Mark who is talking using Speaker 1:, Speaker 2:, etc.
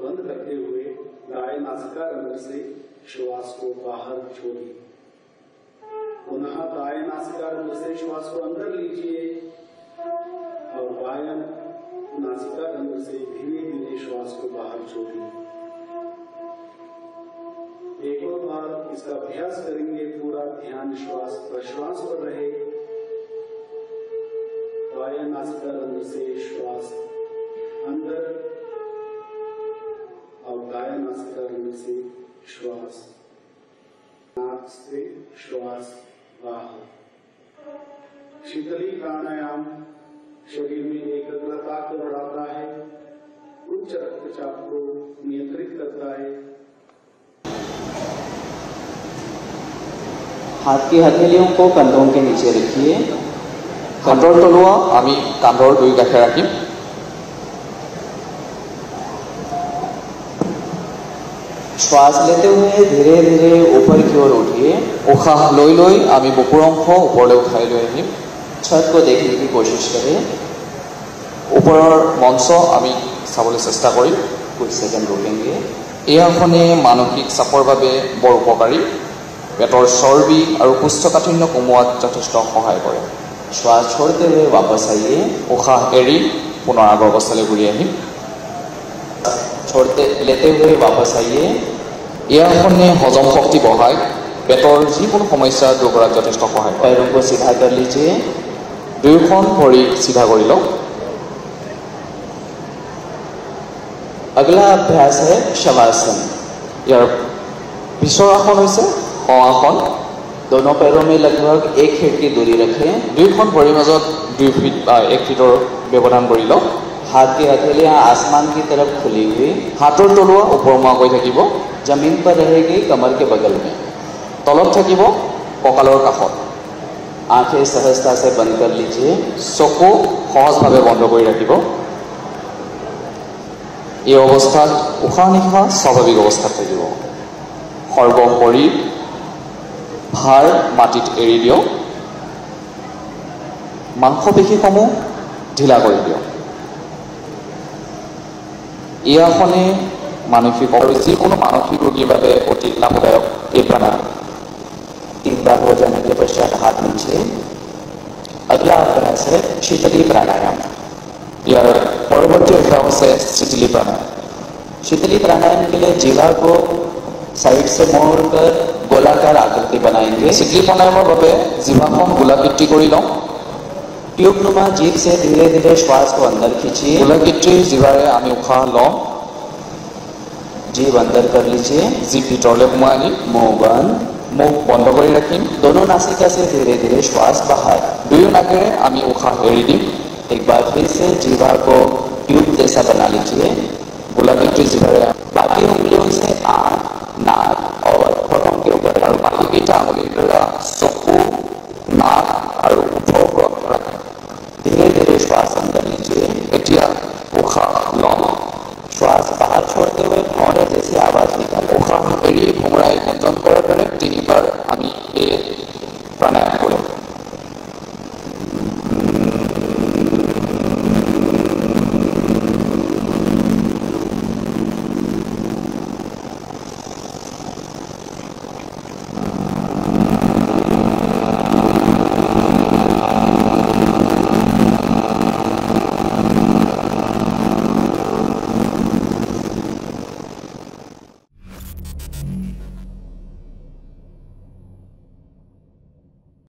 Speaker 1: बंद करते हुए दाएं नासिका रंध्र से श्वास को बाहर छोड़िए। पुनः दाएं नासिका रंध्र से श्वास को अंदर लीजिए और बाएं नासिका रंध्र से धीरे धीरे श्वास को बाहर छोड़िए। एक और बार इसका अभ्यास करेंगे। पूरा ध्यान श्वास प्रश्वास पर रहे। बाएं नासिका रंध्र से श्वास अंदर और दाएं नासिका रंध्र से श्वास, नाक से श्वास बाहर। शीतली प्राणायाम शरीर में एकाग्रता को बढ़ाता है, उच्च रक्तचाप को नियंत्रित करता है।
Speaker 2: हाथ की हथेलियों को कंधों के नीचे रखिए।
Speaker 3: हाथर तलुआ आमी कांधर दुई काषे राखिम।
Speaker 2: श्वास लेते हुए धीरे धीरे ऊपर की ओर उठिए।
Speaker 3: उशाह लई लई आमी बुकुर अंश ऊपरले उठाई লৈ আহিম।
Speaker 2: छत को देखने की कोशिश करें।
Speaker 3: ऊपৰৰ मंच आमी चाবলৈ চেষ্টা কৰিম।
Speaker 2: कुछ सेकंड रुकेंगे।
Speaker 3: এই আসনে मानसिक चापर বাবে বৰ উপকাৰী। पेटर चर्बी और कोष्ठकाठिन्य कमोवात यथेष्ट सहाय करे।
Speaker 2: श्वास छोड़ते हुए वापस आइए।
Speaker 3: उशाह एरी पुनः आगर अवस्थाলৈ घूरी আহিম।
Speaker 2: छोड़ते लेते हुए वापस आइए।
Speaker 3: এই আসনে हजम शक्ति बढ़ाय, पेटर जिकोनो समस्या दूर करात यथेष्ट सहाय करे।
Speaker 2: पैरों को सीधा कर लीजिए।
Speaker 3: दुयोখন भरि सीधा কৰি লওক।
Speaker 2: अगला अभ्यास है शवासन।
Speaker 3: यार पिछर आसन হৈছে आसन।
Speaker 2: दोनों पैरों में लगभग 1 फीट की दूरी रखें।
Speaker 3: दुयोখন भरिৰ মাজত 2 फीट 1 फीटर व्यवधान কৰি লওক।
Speaker 2: हाथ की हथेलियां आसमान की तरफ खुली हुई।
Speaker 3: हाथर तलुआ ऊपरमुआ गई থাকিব।
Speaker 2: जमीन पर रहेगी कमर के बगल में।
Speaker 3: तলত থাকিব ककाলৰ কাষত।
Speaker 2: आंखें सहजता से बंद कर लीजिए।
Speaker 3: चकु सहजभाৱে बंद কৰি ৰাখিব। এই অৱস্থাত উশাহ নিশাহ স্বাভাৱিক অৱস্থাত থাকিব। সৰ্ব শৰীৰ ভাৰ মাটিত এৰি দিয়ক। মাংসপেশীসমূহ ঢিলা কৰি দিয়ক। এই আসনে मानसिक और जिकोनो मानसिक रोगीर बारे अति लाभदायक एक प्राणायाम।
Speaker 2: 3 बार हो जाने के पश्चात हाथ नीचे। अगला अभ्यास है शीतली प्राणायाम।
Speaker 3: यार परवर्ती अभ्यास है शीतली प्राणायाम।
Speaker 2: शीतली प्राणायाम के लिए जीवा को साइड से मोड़कर गोलाकार आकृति बनाएंगे।
Speaker 3: शीतली प्राणायाমৰ বাবে জিভাখন গোলাকৃতি কৰি লওঁ।
Speaker 2: ट्यूबनुमा जीभ से धीरे धीरे श्वास को अंदर खींचिए।
Speaker 3: গোলাকৃতি জিভাৰে আমি উশাহ লওঁ।
Speaker 2: जीभ अंदर कर लीजिए।
Speaker 3: जीभ ভিতৰলৈ সোমাই আনি
Speaker 2: मुंह बंद।
Speaker 3: मुख बंद কৰি ৰাখিম।
Speaker 2: दोनों नासिका से धीरे धीरे श्वास बाहर।
Speaker 3: दुयो नाकेৰে আমি उशाह एरि दिम।
Speaker 2: एक बार फिर से जीवा को ट्यूब जैसा बना लीजिए।